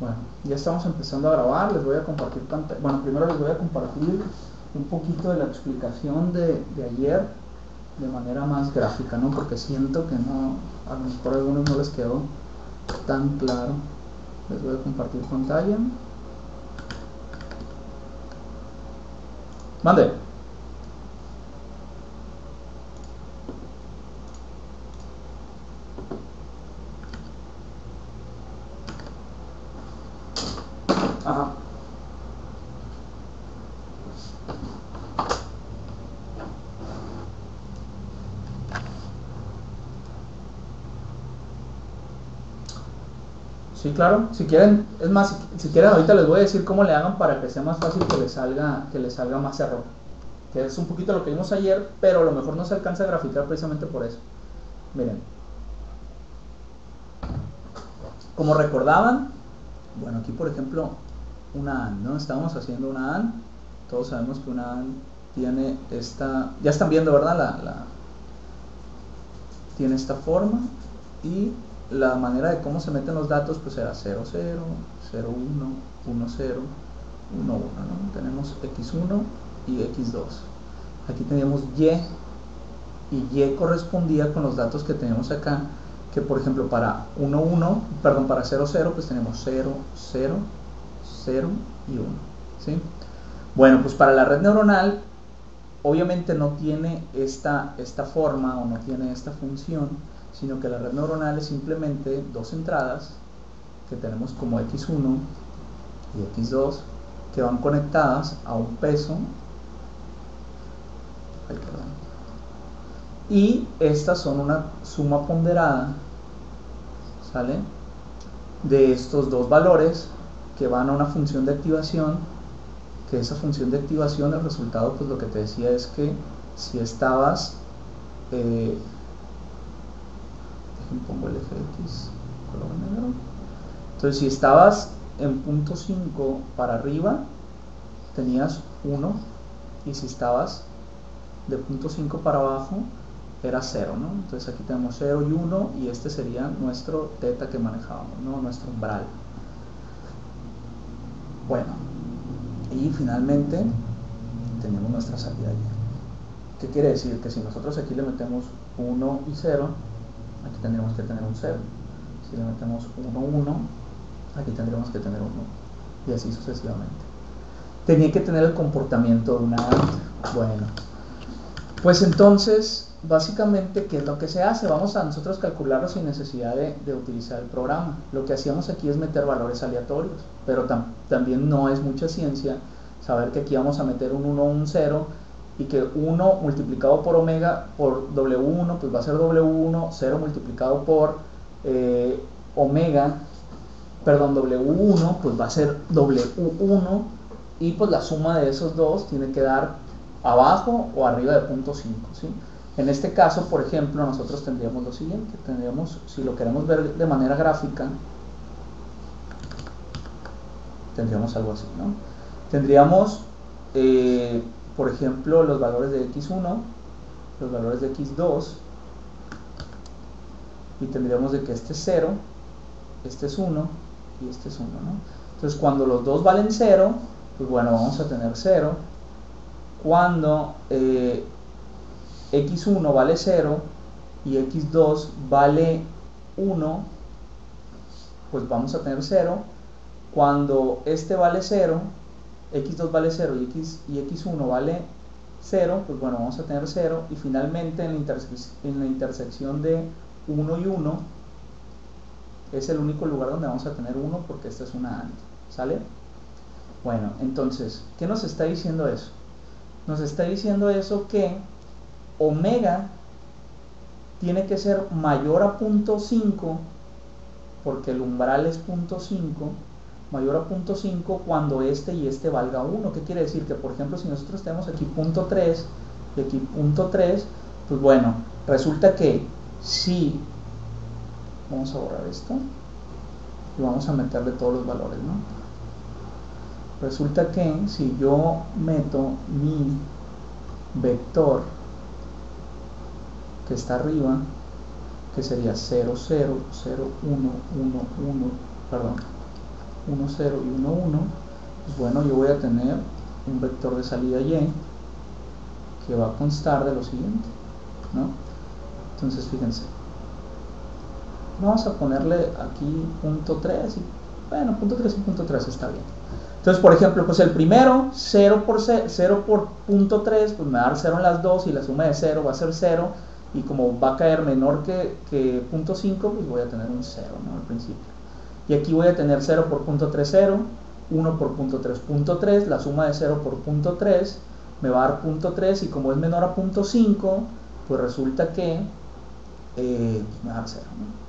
Bueno, ya estamos empezando a grabar, les voy a compartir pantalla. Bueno, primero les voy a compartir un poquito de la explicación de ayer de manera más gráfica, ¿no? Porque siento que no, a lo mejor a algunos no les quedó tan claro. Les voy a compartir pantalla. Mande. Ajá. Sí, claro, si quieren, es más, si quieren ahorita les voy a decir cómo le hagan para que sea más fácil que les salga más error. Que es un poquito lo que vimos ayer, pero a lo mejor no se alcanza a graficar precisamente por eso. Miren. Como recordaban, bueno, aquí por ejemplo, una AND, ¿no? Estamos haciendo una AND. Todos sabemos que una AND tiene esta, ya están viendo, ¿verdad? Tiene esta forma y la manera de cómo se meten los datos pues era 0, 0, 0, 1, 1, 0, 1, 1, ¿no? Tenemos x1 y x2. Aquí teníamos y y correspondía con los datos que tenemos acá, que por ejemplo para 1, 1, perdón, para 0, 0 pues tenemos 0, 0, 0 y 1, ¿sí? Bueno, pues para la red neuronal obviamente no tiene esta forma o no tiene esta función, sino que la red neuronal es simplemente dos entradas que tenemos como x1 y x2 que van conectadas a un peso. Ay, perdón. Y estas son una suma ponderada, ¿sale? De estos dos valores que van a una función de activación, que esa función de activación, el resultado, pues lo que te decía es que si estabas, pongo el eje X, color negro. Entonces si estabas en punto 5 para arriba, tenías 1, y si estabas de punto 5 para abajo, era 0, ¿no? Entonces aquí tenemos 0 y 1, y este sería nuestro teta que manejábamos, ¿no? Nuestro umbral. Bueno, y finalmente tenemos nuestra salida y. ¿Qué quiere decir? Que si nosotros aquí le metemos 1 y 0, aquí tendríamos que tener un 0. Si le metemos 1, 1, aquí tendríamos que tener 1, y así sucesivamente. Tenía que tener el comportamiento de una AND. Bueno, pues entonces básicamente, ¿qué es lo que se hace? Vamos a nosotros calcularlo sin necesidad de utilizar el programa. Lo que hacíamos aquí es meter valores aleatorios, pero también no es mucha ciencia saber que aquí vamos a meter un 1, un 0, y que 1 multiplicado por omega por W1 pues va a ser W1, 0 multiplicado por omega, perdón, W1 pues va a ser W1, y pues la suma de esos dos tiene que dar abajo o arriba de punto 5, ¿sí? En este caso, por ejemplo, nosotros tendríamos lo siguiente, tendríamos, si lo queremos ver de manera gráfica, tendríamos algo así, ¿no? Tendríamos, por ejemplo, los valores de x1, los valores de x2, y tendríamos de que este es 0, este es 1 y este es 1, ¿no? Entonces cuando los dos valen 0, pues bueno, vamos a tener 0. Cuando x1 vale 0 y x2 vale 1, pues vamos a tener 0. Cuando este vale 0, x2 vale 0 y x1 vale 0, pues bueno, vamos a tener 0. Y finalmente en la intersección de 1 y 1 es el único lugar donde vamos a tener 1, porque esta es una AND, ¿sale? Bueno, entonces, ¿qué nos está diciendo eso? Nos está diciendo eso que omega tiene que ser mayor a punto 5, porque el umbral es punto 5, mayor a punto 5 cuando este y este valga 1. ¿Qué quiere decir? Que por ejemplo si nosotros tenemos aquí punto 3 y aquí punto 3, pues bueno, resulta que si, vamos a borrar esto y vamos a meterle todos los valores, ¿no? Resulta que si yo meto mi vector que está arriba, que sería 0, 0, 0, 1, 1, 1, perdón, 1, 0 y 1, 1, pues bueno, yo voy a tener un vector de salida y que va a constar de lo siguiente, ¿no? Entonces fíjense, vamos a ponerle aquí punto 3 y bueno, punto 3 y punto 3 está bien. Entonces, por ejemplo, pues el primero, 0 por punto 3, pues me va a dar 0 en las dos y la suma de 0 va a ser 0, y como va a caer menor que punto 5, pues voy a tener un 0, ¿no? Al principio. Y aquí voy a tener 0 por punto 3, 0, 1 por punto 3, punto 3, la suma de 0 por punto 3 me va a dar punto 3, y como es menor a punto 5, pues resulta que me va a dar 0, ¿no?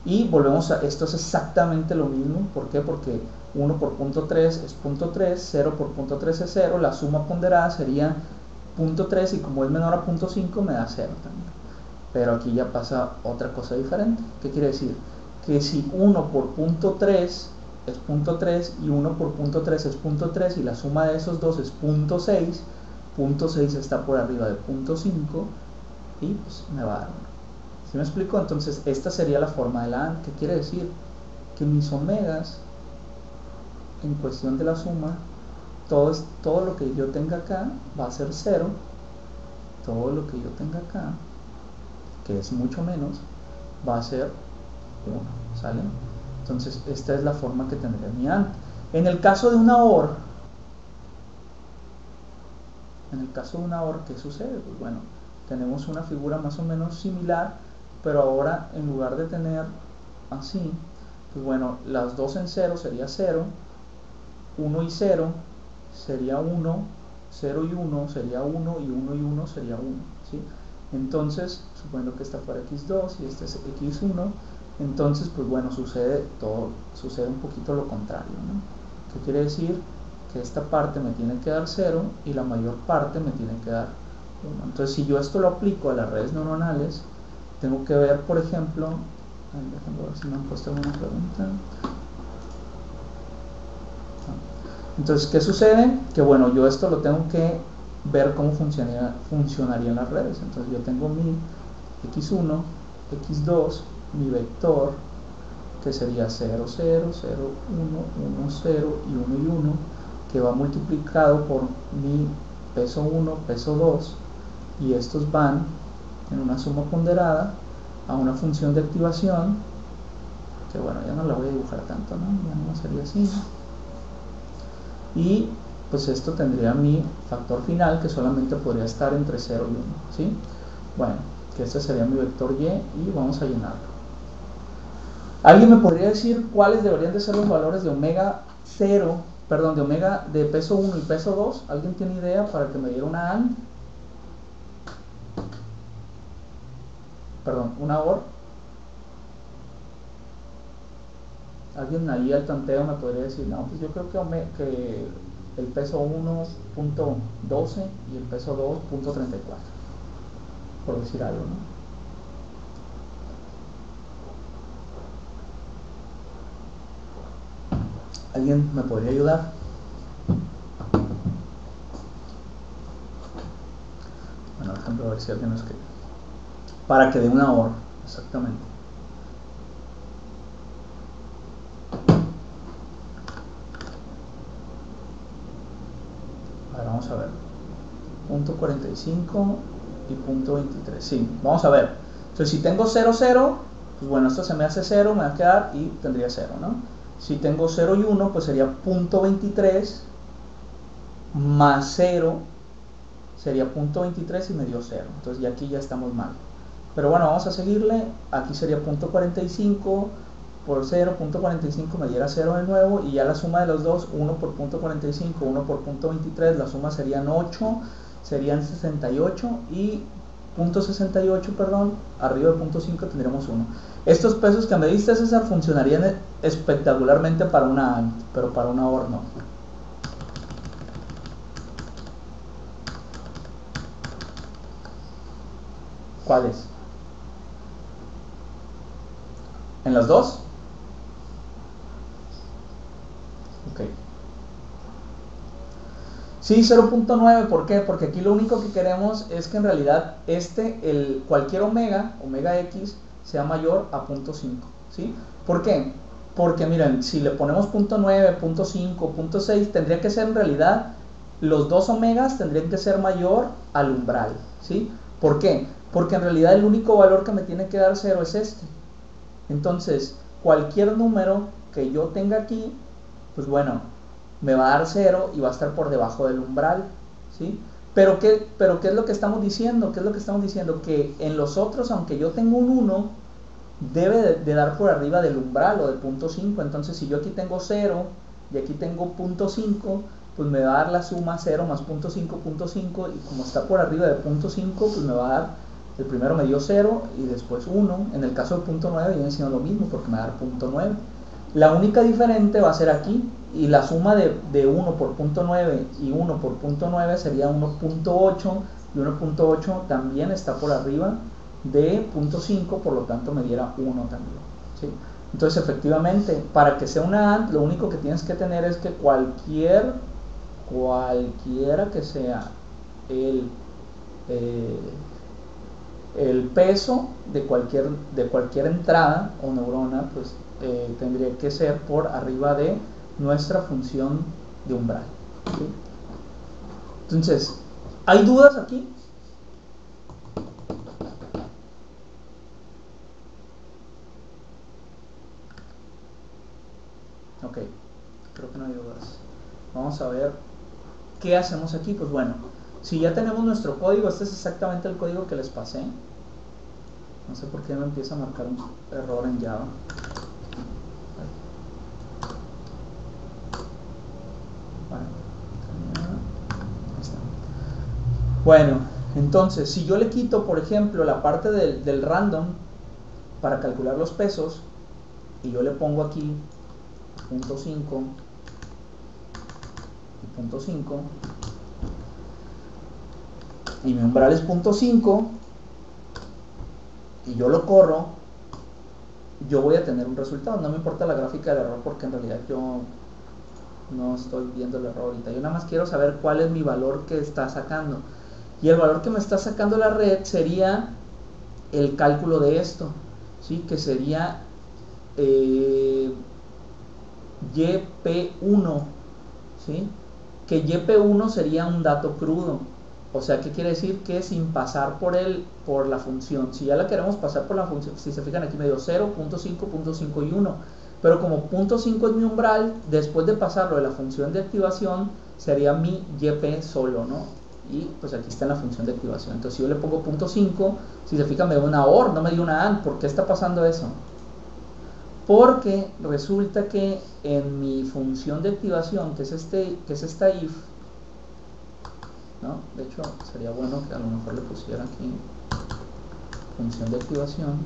Y volvemos a, esto es exactamente lo mismo. ¿Por qué? Porque 1 por punto 3 es punto 3, 0 por punto 3 es 0, la suma ponderada sería punto 3, y como es menor a punto 5 me da 0 también. Pero aquí ya pasa otra cosa diferente. ¿Qué quiere decir? Que si 1 por punto 3 es punto 3 y 1 por punto 3 es punto 3 y la suma de esos dos es punto 6 está por arriba de punto 5 y pues me va a dar 1. ¿Sí me explico? Entonces esta sería la forma de la AND. ¿Qué quiere decir? Que mis omegas en cuestión de la suma, todo lo que yo tenga acá va a ser 0, todo lo que yo tenga acá, que es mucho menos, va a ser 1, ¿sale? Entonces esta es la forma que tendría mi AND. En el caso de una OR, ¿qué sucede? Pues bueno, tenemos una figura más o menos similar, pero ahora en lugar de tener así, pues bueno, las dos en 0 sería 0, 1 y 0 sería 1, 0 y 1 sería 1, y 1 y 1 sería 1, ¿sí? Entonces, suponiendo que esta fuera x2 y este es x1, entonces, pues bueno, sucede un poquito lo contrario, ¿no? ¿Qué quiere decir? Que esta parte me tiene que dar 0 y la mayor parte me tiene que dar 1. Entonces, si yo esto lo aplico a las redes neuronales, tengo que ver, por ejemplo, déjenme ver si me han puesto alguna pregunta. Entonces, ¿qué sucede? Que bueno, yo esto lo tengo que ver cómo funcionaría en las redes. Entonces yo tengo mi x1, x2, mi vector, que sería 0, 0, 0, 1, 1, 0 y 1 y 1, que va multiplicado por mi peso 1, peso 2, y estos van en una suma ponderada a una función de activación, que bueno, ya no la voy a dibujar tanto, ¿no? Ya no sería así. Y pues esto tendría mi factor final, que solamente podría estar entre 0 y 1, ¿sí? Bueno, que este sería mi vector y vamos a llenarlo. ¿Alguien me podría decir cuáles deberían de ser los valores de omega 0, perdón, de omega de peso 1 y peso 2? ¿Alguien tiene idea para que me diera una AND? Perdón, una OR. ¿Alguien ahí al tanteo me podría decir? No, pues yo creo que el peso 1.12 y el peso 2.34, por decir algo, ¿no? ¿Alguien me podría ayudar? Bueno, déjame ver si alguien nos escribe. Para que dé una OR, exactamente. A ver, vamos a ver. Punto 45 y punto 23. Sí, vamos a ver. Entonces, si tengo 0, 0, pues bueno, esto se me hace 0, me va a quedar y tendría 0, ¿no? Si tengo 0 y 1, pues sería punto 23 más 0 sería punto 23 y me dio 0. Entonces ya aquí ya estamos mal. Pero bueno, vamos a seguirle. Aquí sería punto 45 por 0, punto 45 me diera 0 de nuevo, y ya la suma de los dos, 1 por punto 45, 1 por punto 23, la suma serían 8, serían 68, y punto 68, perdón, arriba de punto 5 tendríamos 1. Estos pesos que me diste, César, funcionarían espectacularmente para una AND, pero para una OR no. ¿Cuáles? ¿En las dos? Ok. Sí, 0.9, ¿por qué? Porque aquí lo único que queremos es que en realidad cualquier omega X, sea mayor a 0.5, ¿sí? ¿Por qué? Porque miren, si le ponemos punto 9, punto 5, punto 6, tendría que ser en realidad, los 2 omegas tendrían que ser mayor al umbral, ¿sí? ¿Por qué? Porque en realidad el único valor que me tiene que dar 0 es este. Entonces, cualquier número que yo tenga aquí, pues bueno, me va a dar 0 y va a estar por debajo del umbral, ¿sí? Pero ¿qué es lo que estamos diciendo? ¿Qué es lo que estamos diciendo? Que en los otros, aunque yo tengo un 1, debe de dar por arriba del umbral o del punto 5. Entonces, si yo aquí tengo 0 y aquí tengo punto 5, pues me va a dar la suma 0 más punto 5, y como está por arriba de punto 5, pues me va a dar, el primero me dio 0 y después 1. En el caso del punto 9 viene siendo lo mismo porque me va a dar punto 9. La única diferente va a ser aquí, y la suma de 1 por punto 9 y 1 por punto 9 sería 1.8, y 1.8 también está por arriba de punto 5, por lo tanto me diera 1 también, ¿sí? Entonces, efectivamente, para que sea una AND, lo único que tienes que tener es que cualquiera que sea el peso de cualquier entrada o neurona, pues tendría que ser por arriba de nuestra función de umbral, ¿sí? Entonces, ¿hay dudas aquí? Ok, creo que no hay dudas. Vamos a ver qué hacemos aquí. Pues bueno, si ya tenemos nuestro código, este es exactamente el código que les pasé. No sé por qué me empieza a marcar un error en Java. Bueno, entonces, si yo le quito, por ejemplo, la parte del random para calcular los pesos, y yo le pongo aquí punto 5 y punto 5, y mi umbral es punto 5, y yo lo corro, yo voy a tener un resultado. No me importa la gráfica del error porque en realidad yo no estoy viendo el error ahorita. Yo nada más quiero saber cuál es mi valor que está sacando. Y el valor que me está sacando la red sería el cálculo de esto, ¿sí? Que sería YP1, ¿sí? Que YP1 sería un dato crudo. O sea, ¿qué quiere decir? Que sin pasar por la función. Si ya la queremos pasar por la función, si se fijan aquí me dio 0, punto 5, punto 5 y 1. Pero como punto 5 es mi umbral, después de pasarlo de la función de activación, sería mi YP solo, ¿no? Y pues aquí está en la función de activación. Entonces si yo le pongo punto 5, si se fijan me dio una OR, no me dio una AND. ¿Por qué está pasando eso? Porque resulta que en mi función de activación, que es esta if, ¿no? De hecho, sería bueno que a lo mejor le pusiera aquí función de activación.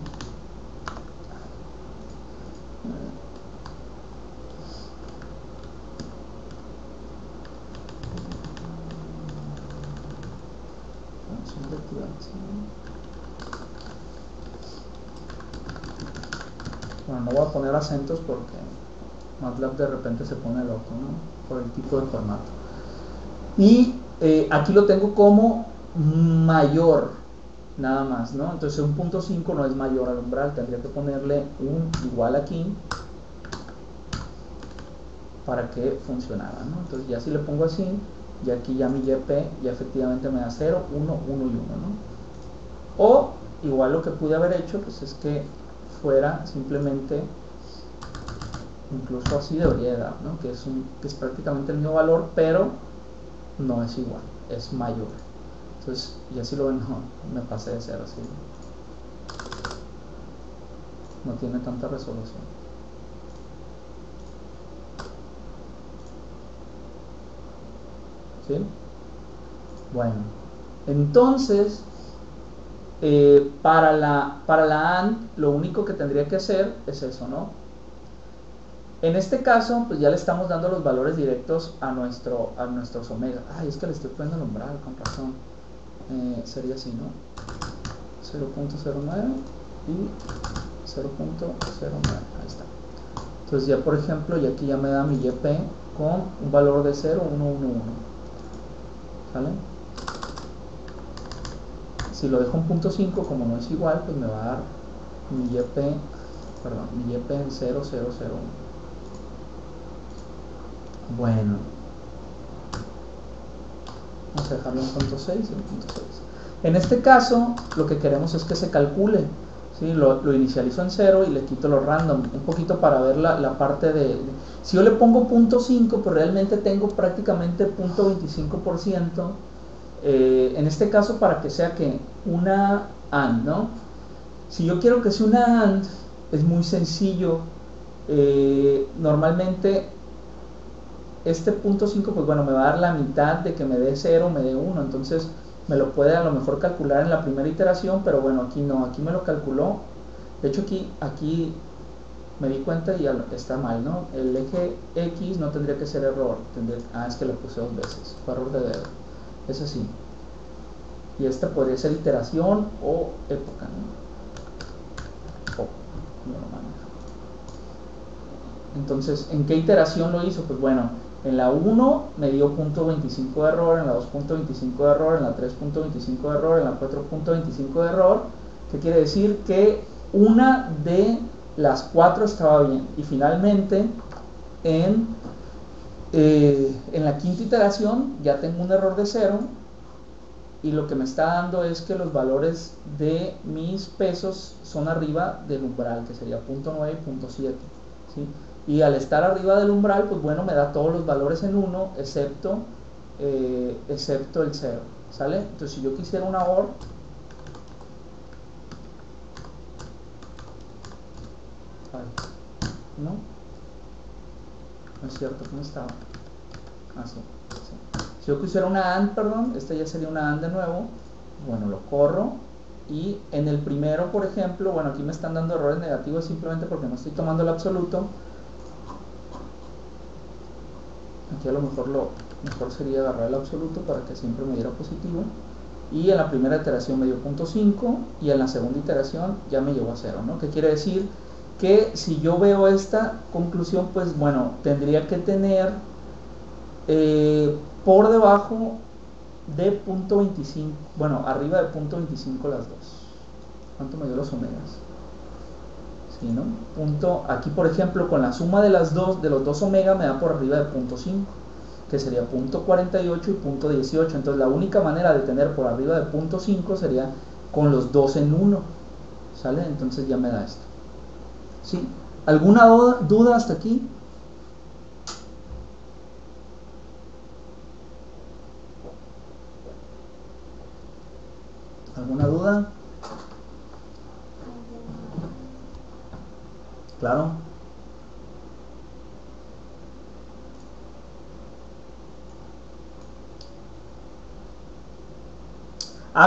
Función de activación. Bueno, no voy a poner acentos porque MATLAB de repente se pone loco, ¿no? Por el tipo de formato. Y aquí lo tengo como mayor, nada más, ¿no? Entonces un punto 5 no es mayor al umbral, tendría que ponerle un igual aquí para que funcionara, ¿no? Entonces ya si le pongo así, y aquí ya mi YP ya efectivamente me da 0, 1, 1 y 1, ¿no? O igual lo que pude haber hecho pues es que fuera simplemente, incluso así debería dar, ¿no? Que es prácticamente el mismo valor, pero no es igual, es mayor. Entonces, y así lo ven, no, me pasé de 0 así. No tiene tanta resolución. ¿Sí? Bueno, entonces, para la AND, lo único que tendría que hacer es eso, ¿no? En este caso, pues ya le estamos dando los valores directos a nuestros omega. Ay, es que le estoy poniendo el umbral, con razón. Sería así, ¿no? 0.09 y 0.09, ahí está. Entonces ya por ejemplo, y aquí ya me da mi YP con un valor de 0, 1, 1, 1. ¿Sale? Si lo dejo en punto 5, como no es igual, pues me va a dar mi YP, perdón, mi YP en 0, 0, 0, 1. Bueno, vamos a dejarlo en punto 6 y en punto 6. En este caso, lo que queremos es que se calcule. ¿Sí? Lo inicializo en 0 y le quito los random. Un poquito para ver la parte de... Si yo le pongo punto 5, pues realmente tengo prácticamente punto 25%. En este caso, para que sea que una AND, ¿no? Si yo quiero que sea una AND, es muy sencillo. Normalmente este punto 5, pues bueno, me va a dar la mitad de que me dé 0, me dé 1. Entonces me lo puede a lo mejor calcular en la primera iteración, pero bueno, aquí no, aquí me lo calculó. De hecho aquí me di cuenta y está mal, ¿no? El eje X no tendría que ser error. Es que lo puse 2 veces, fue error de dedo. Es así. Y esta podría ser iteración o época, ¿no? Entonces, ¿en qué iteración lo hizo? Pues bueno, en la 1 me dio .25 de error, en la 2.25 de error, en la 3.25 de error, en la 4.25 de error. ¿Qué quiere decir? Que una de las 4 estaba bien. Y finalmente, en la quinta iteración ya tengo un error de 0. Y lo que me está dando es que los valores de mis pesos son arriba del umbral, que sería 0.9 y 0.7. ¿sí? Y al estar arriba del umbral, pues bueno, me da todos los valores en 1, excepto el 0. ¿Sale? Entonces, si yo quisiera una OR, ¿no? No es cierto, ¿cómo estaba? Sí. Si yo quisiera una AND, perdón, esta ya sería una AND de nuevo. Bueno, lo corro. Y en el primero, por ejemplo, bueno, aquí me están dando errores negativos simplemente porque no estoy tomando el absoluto. Aquí a lo mejor sería agarrar el absoluto para que siempre me diera positivo. Y en la primera iteración me dio 0.5 y en la segunda iteración ya me llegó a 0, ¿no? ¿Qué quiere decir? Que si yo veo esta conclusión, pues bueno, tendría que tener por debajo de 0.25, bueno, arriba de 0.25 las dos. ¿Cuánto me dio los omegas? ¿Sí, no? Aquí, por ejemplo, con la suma de los dos omega me da por arriba de 0.5, que sería 0.48 y 0.18. Entonces, la única manera de tener por arriba de 0.5 sería con los dos en 1. ¿Sale? Entonces ya me da esto. ¿Sí? ¿Alguna duda hasta aquí? ¿Alguna duda? Claro.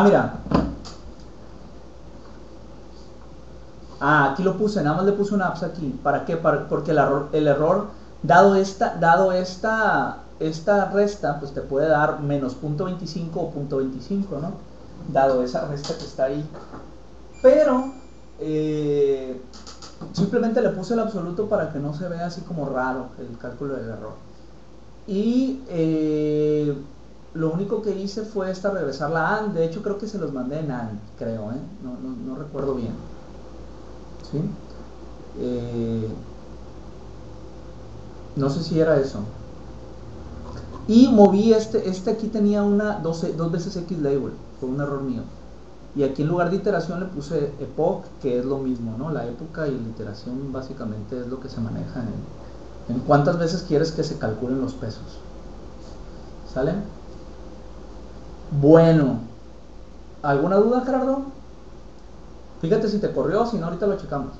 Mira. Aquí lo puse, nada más le puse una apps aquí. ¿Para qué? Porque el error, dado esta resta, pues te puede dar menos 0.25 o 0.25, ¿no? Dado esa resta que está ahí. Pero simplemente le puse el absoluto para que no se vea así como raro el cálculo del error. Y lo único que hice fue regresar la AND. De hecho, creo que se los mandé en AND, creo, no recuerdo bien. ¿Sí? No sé si era eso. Y moví aquí tenía dos veces X label, fue un error mío. Y aquí en lugar de iteración le puse epoch, que es lo mismo, ¿no? La época y la iteración básicamente es lo que se maneja en cuántas veces quieres que se calculen los pesos. ¿Sale? Bueno, ¿alguna duda, Gerardo? Fíjate si te corrió, si no ahorita lo checamos.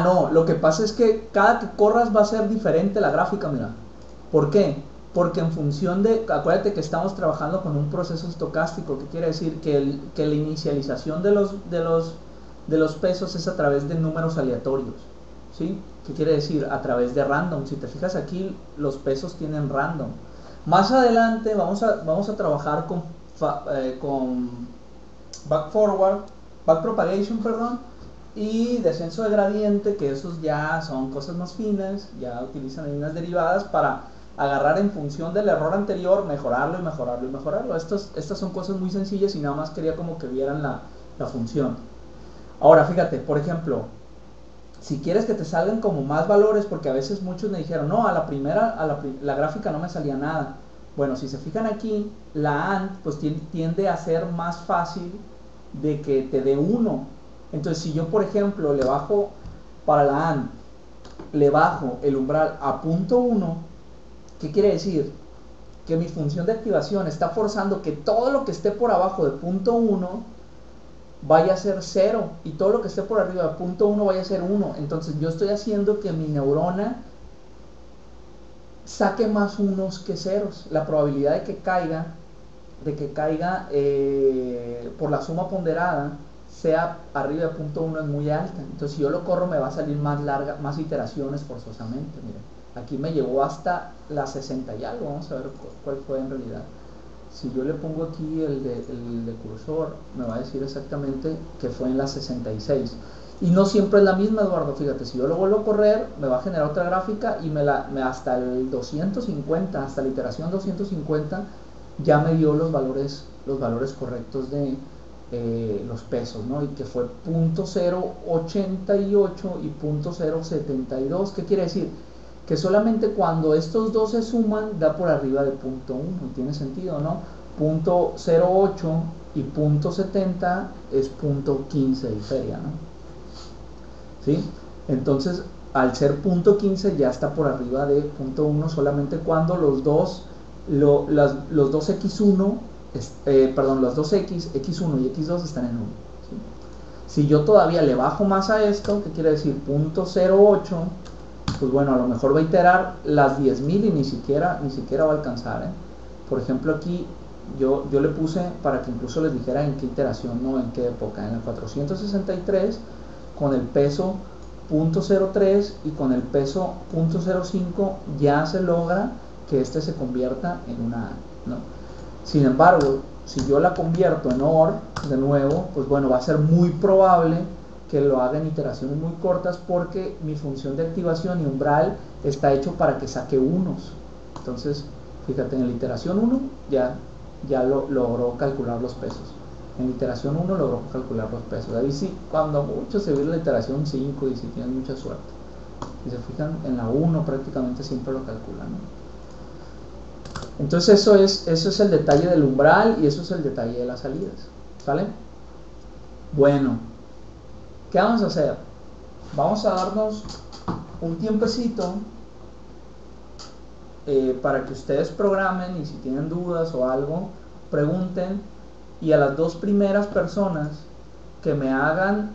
No, lo que pasa es que cada que corras va a ser diferente la gráfica, mira. ¿Por qué? Porque en función de, acuérdate que estamos trabajando con un proceso estocástico, que quiere decir que la inicialización de los pesos es a través de números aleatorios, ¿sí? ¿Qué quiere decir? A través de random. Si te fijas aquí, los pesos tienen random. Más adelante vamos a trabajar con backpropagation, y descenso de gradiente, que esos ya son cosas más finas, ya utilizan líneas derivadas para agarrar en función del error anterior, mejorarlo y mejorarlo y mejorarlo. Estas son cosas muy sencillas y nada más quería como que vieran la función. Ahora fíjate, por ejemplo, si quieres que te salgan como más valores, porque a veces muchos me dijeron, no, a la primera, la gráfica no me salía nada. Bueno, si se fijan aquí, la AND pues tiende a ser más fácil de que te dé 1. Entonces si yo por ejemplo le bajo, para la AND, le bajo el umbral a 0.1, ¿qué quiere decir? Que mi función de activación está forzando que todo lo que esté por abajo de 0.1 vaya a ser 0 y todo lo que esté por arriba de 0.1 vaya a ser 1. Entonces yo estoy haciendo que mi neurona saque más unos que ceros. La probabilidad de que caiga por la suma ponderada sea arriba de 0.1 es muy alta. Entonces si yo lo corro me va a salir más larga, más iteraciones forzosamente. Miren, aquí me llevó hasta la 60 y algo. Vamos a ver cuál fue en realidad. Si yo le pongo aquí el de cursor, me va a decir exactamente que fue en la 66. Y no siempre es la misma, Eduardo. Fíjate, si yo lo vuelvo a correr, me va a generar otra gráfica y hasta el 250, hasta la iteración 250, ya me dio los valores correctos de los pesos, ¿no? Y que fue 0.088 y 0.072. ¿Qué quiere decir? Que solamente cuando estos dos se suman da por arriba de 0.1, tiene sentido, ¿no? 0.08 y 0.70 es 0.15 de feria, ¿no? ¿Sí? Entonces, al ser 0.15 ya está por arriba de 0.1 solamente cuando los dos x1, los dos x, x1 y x2 están en 1. ¿Sí? Si yo todavía le bajo más a esto, ¿qué quiere decir? 0.08, pues bueno, a lo mejor va a iterar las 10.000 y ni siquiera va a alcanzar, ¿eh? Por ejemplo, aquí yo le puse para que incluso les dijera en qué iteración, no en qué época. En la 463, con el peso 0.03 y con el peso 0.05 ya se logra que este se convierta en una A, ¿no? Sin embargo, si yo la convierto en OR de nuevo, pues bueno, va a ser muy probable que lo haga en iteraciones muy cortas porque mi función de activación y umbral está hecho para que saque unos. Entonces, fíjate, en la iteración 1 ya logró calcular los pesos. En iteración 1 logró calcular los pesos. Ahí sí, cuando mucho se ve la iteración 5 y si tienen mucha suerte. Si se fijan, en la 1 prácticamente siempre lo calculan, ¿no? Entonces eso es el detalle del umbral y eso es el detalle de las salidas. ¿Sale? Bueno, ¿qué vamos a hacer? Vamos a darnos un tiempecito para que ustedes programen y si tienen dudas o algo, pregunten, y a las dos primeras personas que me hagan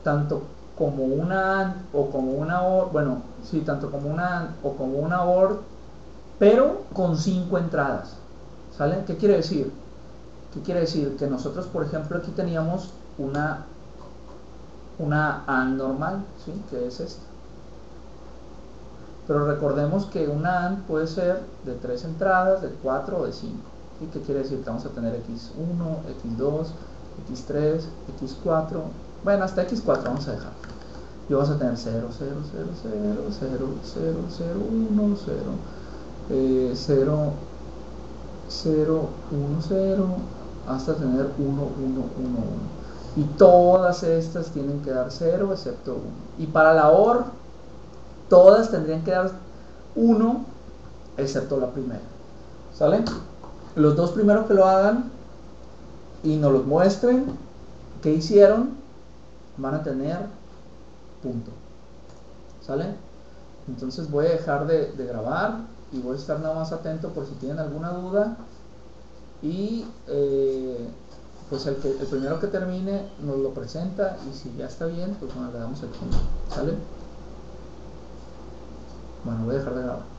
tanto como una AND o como una OR, bueno, sí, tanto como una AND o como una OR, pero con 5 entradas. ¿Sale? ¿Qué quiere decir? ¿Qué quiere decir? Que nosotros, por ejemplo, aquí teníamos una AND normal, ¿sí? Que es esta. Pero recordemos que una AND puede ser de 3 entradas, de 4 o de 5. ¿Y qué quiere decir? Que vamos a tener x1, x2, x3, x4. Bueno, hasta x4 vamos a dejar. Y vamos a tener 0, 0, 0, 0, 0, 0, 0, 1, 0, 0, 0, 1, 0, hasta tener 1, 1, 1, 1. Y todas estas tienen que dar 0 excepto 1. Y para la OR, todas tendrían que dar 1 excepto la primera. ¿Sale? Los dos primeros que lo hagan y nos los muestren qué hicieron, van a tener punto. ¿Sale? Entonces voy a dejar de grabar y voy a estar nada más atento por si tienen alguna duda y pues el primero que termine nos lo presenta y si ya está bien, pues bueno, le damos el punto. ¿Sale? Bueno, voy a dejar de grabar.